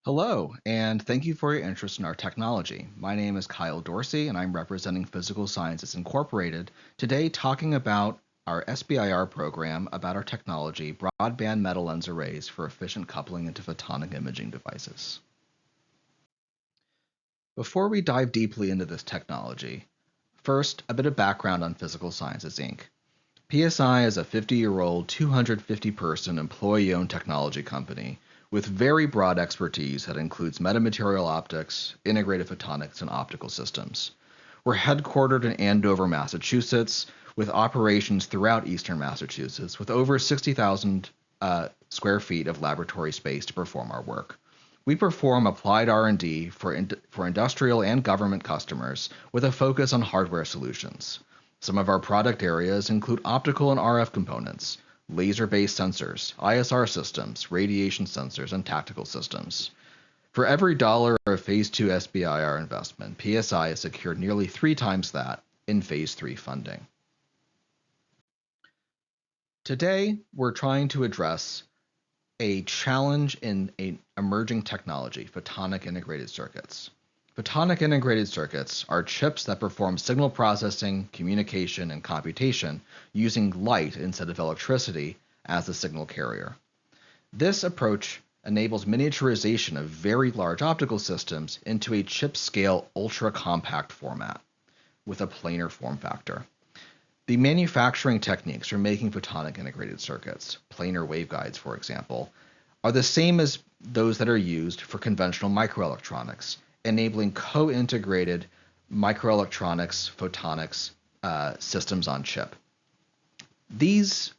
Hello, and thank you for your interest in our technology. My name is Kyle Dorsey, and I'm representing Physical Sciences Incorporated today talking about our SBIR program about our technology, broadband metal lens arrays for efficient coupling into photonic imaging devices. Before we dive deeply into this technology, first, a bit of background on Physical Sciences Inc. PSI is a 50-year-old, 250-person employee-owned technology company with very broad expertise that includes metamaterial optics, integrated photonics, and optical systems. We're headquartered in Andover, Massachusetts, with operations throughout eastern Massachusetts, with over 60,000 square feet of laboratory space to perform our work. We perform applied R&D for industrial and government customers with a focus on hardware solutions. Some of our product areas include optical and RF components, laser-based sensors, ISR systems, radiation sensors, and tactical systems. For every dollar of Phase 2 SBIR investment, PSI has secured nearly 3 times that in Phase 3 funding. Today, we're trying to address a challenge in an emerging technology, photonic integrated circuits. Photonic integrated circuits are chips that perform signal processing, communication, and computation using light instead of electricity as the signal carrier. This approach enables miniaturization of very large optical systems into a chip-scale ultra-compact format with a planar form factor. The manufacturing techniques for making photonic integrated circuits, planar waveguides for example, are the same as those that are used for conventional microelectronics, enabling co-integrated microelectronics photonics systems on chip. These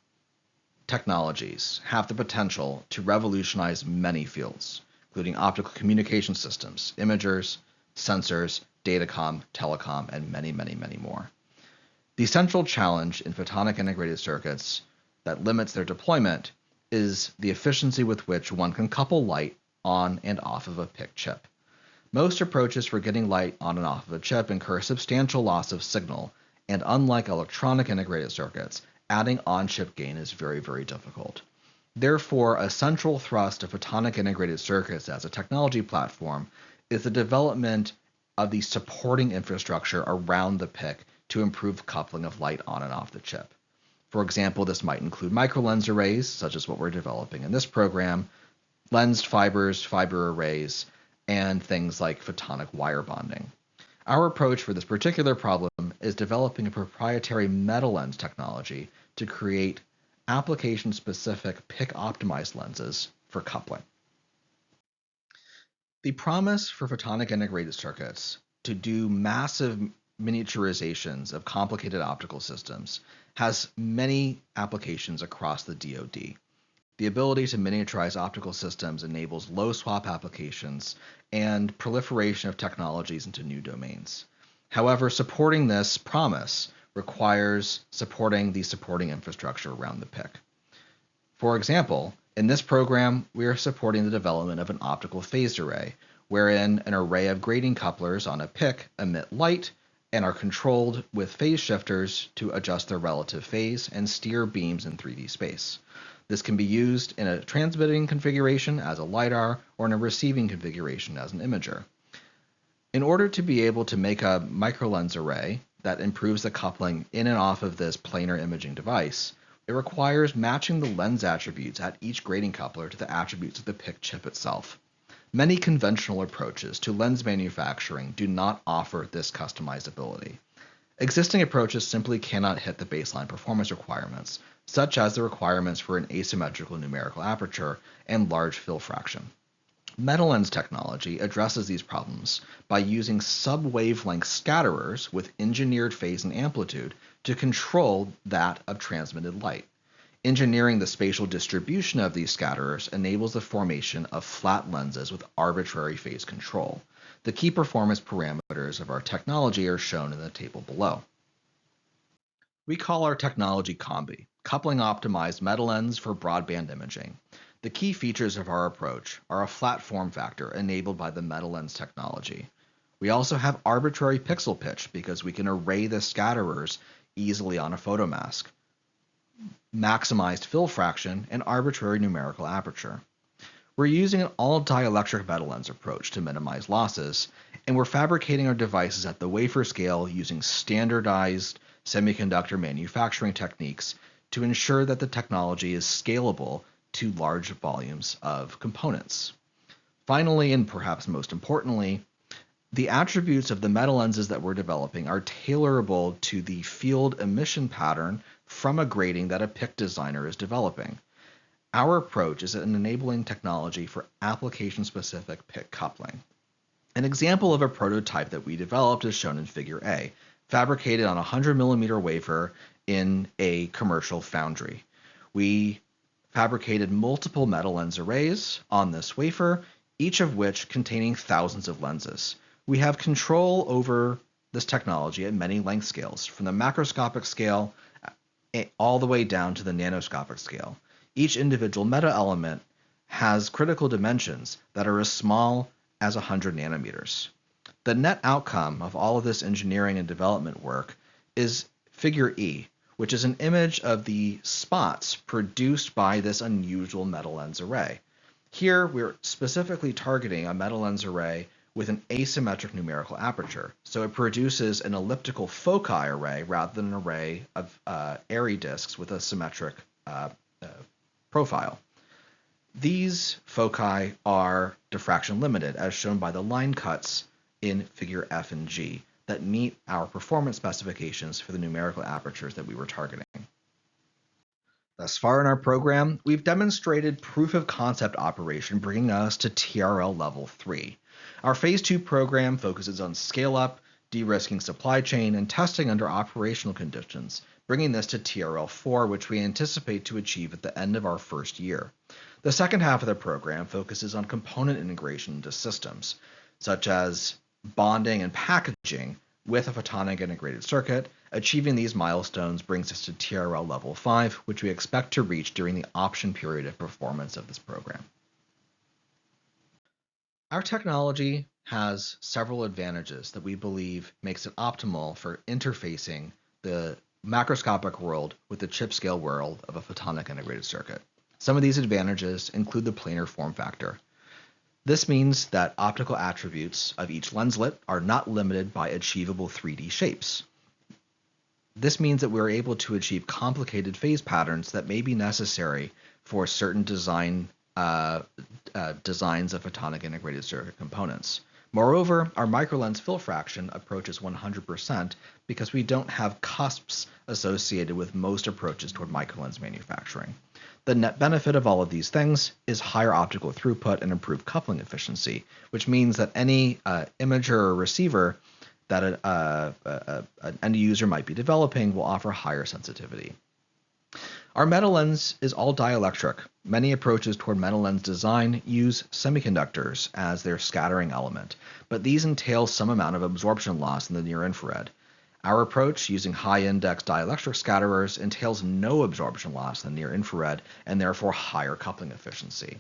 technologies have the potential to revolutionize many fields, including optical communication systems, imagers, sensors, datacom, telecom, and many, many, many more. The central challenge in photonic integrated circuits that limits their deployment is the efficiency with which one can couple light on and off of a PIC chip. Most approaches for getting light on and off of a chip incur substantial loss of signal, and unlike electronic integrated circuits, adding on-chip gain is very, very difficult. Therefore, a central thrust of photonic integrated circuits as a technology platform is the development of the supporting infrastructure around the PIC to improve coupling of light on and off the chip. For example, this might include microlens arrays, such as what we're developing in this program, lensed fibers, fiber arrays, and things like photonic wire bonding. Our approach for this particular problem is developing a proprietary metal lens technology to create application-specific PIC-optimized lenses for coupling. The promise for photonic integrated circuits to do massive miniaturizations of complicated optical systems has many applications across the DoD. The ability to miniaturize optical systems enables low swap applications and proliferation of technologies into new domains. However, supporting this promise requires supporting the supporting infrastructure around the PIC. For example, in this program, we are supporting the development of an optical phased array, wherein an array of grating couplers on a PIC emit light and are controlled with phase shifters to adjust their relative phase and steer beams in 3D space. This can be used in a transmitting configuration as a LiDAR or in a receiving configuration as an imager. In order to be able to make a microlens array that improves the coupling in and off of this planar imaging device, it requires matching the lens attributes at each grating coupler to the attributes of the PIC chip itself. Many conventional approaches to lens manufacturing do not offer this customizability. Existing approaches simply cannot hit the baseline performance requirements, such as the requirements for an asymmetrical numerical aperture and large fill fraction. Metal lens technology addresses these problems by using sub-wavelength scatterers with engineered phase and amplitude to control that of transmitted light. Engineering the spatial distribution of these scatterers enables the formation of flat lenses with arbitrary phase control. The key performance parameters of our technology are shown in the table below. We call our technology COMBI, coupling optimized metal lens for broadband imaging. The key features of our approach are a flat form factor enabled by the metal lens technology. We also have arbitrary pixel pitch because we can array the scatterers easily on a photomask, maximized fill fraction, and arbitrary numerical aperture. We're using an all-dielectric metal lens approach to minimize losses, and we're fabricating our devices at the wafer scale using standardized semiconductor manufacturing techniques to ensure that the technology is scalable to large volumes of components. Finally, and perhaps most importantly, the attributes of the metal lenses that we're developing are tailorable to the field emission pattern from a grating that a PIC designer is developing. Our approach is an enabling technology for application-specific PIC coupling. An example of a prototype that we developed is shown in Figure A, fabricated on a 100mm wafer in a commercial foundry. We fabricated multiple metal lens arrays on this wafer, each of which containing thousands of lenses. We have control over this technology at many length scales, from the macroscopic scale all the way down to the nanoscopic scale. Each individual meta element has critical dimensions that are as small as 100 nanometers. The net outcome of all of this engineering and development work is Figure E, which is an image of the spots produced by this unusual metal lens array. Here, we're specifically targeting a metal lens array with an asymmetric numerical aperture, so it produces an elliptical foci array rather than an array of airy disks with a symmetric profile. These foci are diffraction limited, as shown by the line cuts in Figure F and G that meet our performance specifications for the numerical apertures that we were targeting. Thus far in our program, we've demonstrated proof of concept operation, bringing us to TRL level 3. Our phase 2 program focuses on scale up, de-risking supply chain, and testing under operational conditions, bringing this to TRL 4, which we anticipate to achieve at the end of our first year. The second half of the program focuses on component integration into systems, such as bonding and packaging with a photonic integrated circuit. Achieving these milestones brings us to TRL level 5, which we expect to reach during the option period of performance of this program. Our technology has several advantages that we believe makes it optimal for interfacing the macroscopic world with the chip scale world of a photonic integrated circuit. Some of these advantages include the planar form factor. This means that optical attributes of each lenslet are not limited by achievable 3D shapes. This means that we're able to achieve complicated phase patterns that may be necessary for certain designs of photonic integrated circuit components. Moreover, our microlens fill fraction approaches 100% because we don't have cusps associated with most approaches toward microlens manufacturing. The net benefit of all of these things is higher optical throughput and improved coupling efficiency, which means that any imager or receiver that an end user might be developing will offer higher sensitivity. Our metal lens is all dielectric. Many approaches toward metal lens design use semiconductors as their scattering element, but these entail some amount of absorption loss in the near infrared. Our approach, using high-index dielectric scatterers, entails no absorption loss in the near infrared and therefore higher coupling efficiency.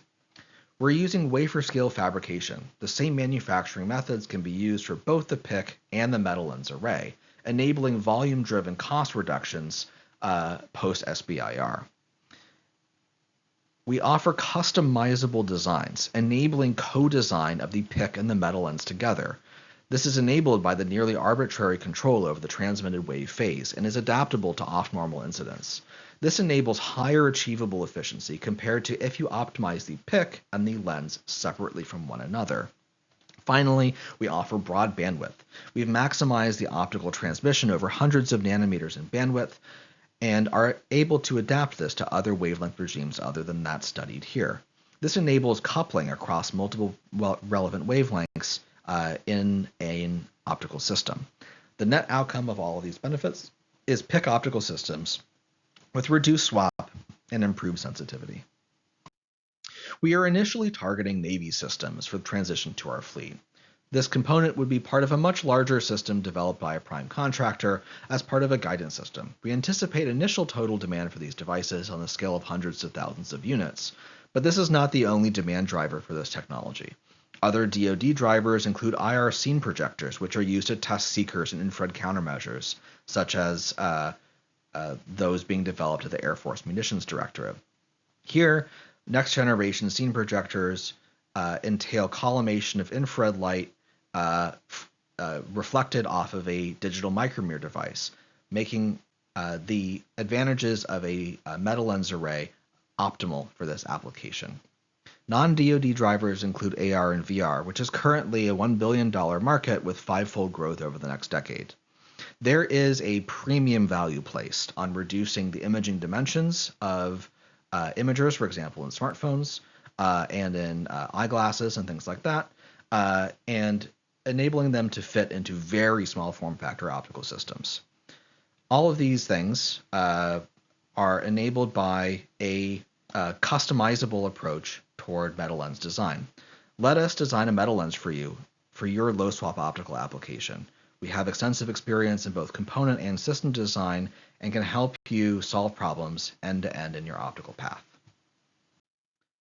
We're using wafer scale fabrication. The same manufacturing methods can be used for both the PIC and the metal lens array, enabling volume-driven cost reductions post-SBIR. We offer customizable designs, enabling co-design of the PIC and the metal lens together. This is enabled by the nearly arbitrary control over the transmitted wave phase and is adaptable to off-normal incidence. This enables higher achievable efficiency compared to if you optimize the PIC and the lens separately from one another. Finally, we offer broad bandwidth. We've maximized the optical transmission over hundreds of nanometers in bandwidth and are able to adapt this to other wavelength regimes other than that studied here. This enables coupling across multiple relevant wavelengths in an optical system. The net outcome of all of these benefits is PIC optical systems with reduced swap and improved sensitivity. We are initially targeting Navy systems for the transition to our fleet. This component would be part of a much larger system developed by a prime contractor as part of a guidance system. We anticipate initial total demand for these devices on the scale of hundreds to thousands of units, but this is not the only demand driver for this technology. Other DoD drivers include IR scene projectors, which are used to test seekers and infrared countermeasures, such as those being developed at the Air Force Munitions Directorate. Here, Next generation scene projectors entail collimation of infrared light reflected off of a digital micromirror device, making the advantages of a metal lens array optimal for this application. Non-DoD drivers include AR and VR, which is currently a $1 billion market with fivefold growth over the next decade. There is a premium value placed on reducing the imaging dimensions of imagers, for example, in smartphones and in eyeglasses and things like that, and enabling them to fit into very small form factor optical systems. All of these things are enabled by a customizable approach toward metal lens design. Let us design a metal lens for you for your low swap optical application. We have extensive experience in both component and system design and can help you solve problems end to end in your optical path.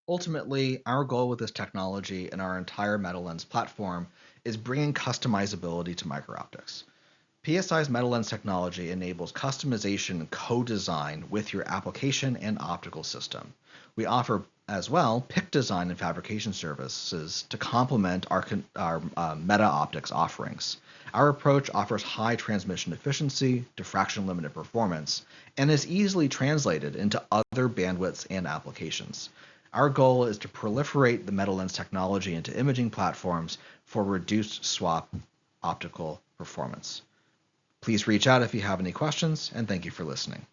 Ultimately, our goal with this technology and our entire metal lens platform is bringing customizability to micro-optics. PSI's metal lens technology enables customization and co-design with your application and optical system. We offer as well PIC design and fabrication services to complement our meta optics offerings. Our approach offers high transmission efficiency, diffraction limited performance, and is easily translated into other bandwidths and applications. Our goal is to proliferate the metal lens technology into imaging platforms for reduced swap optical performance. Please reach out if you have any questions, and thank you for listening.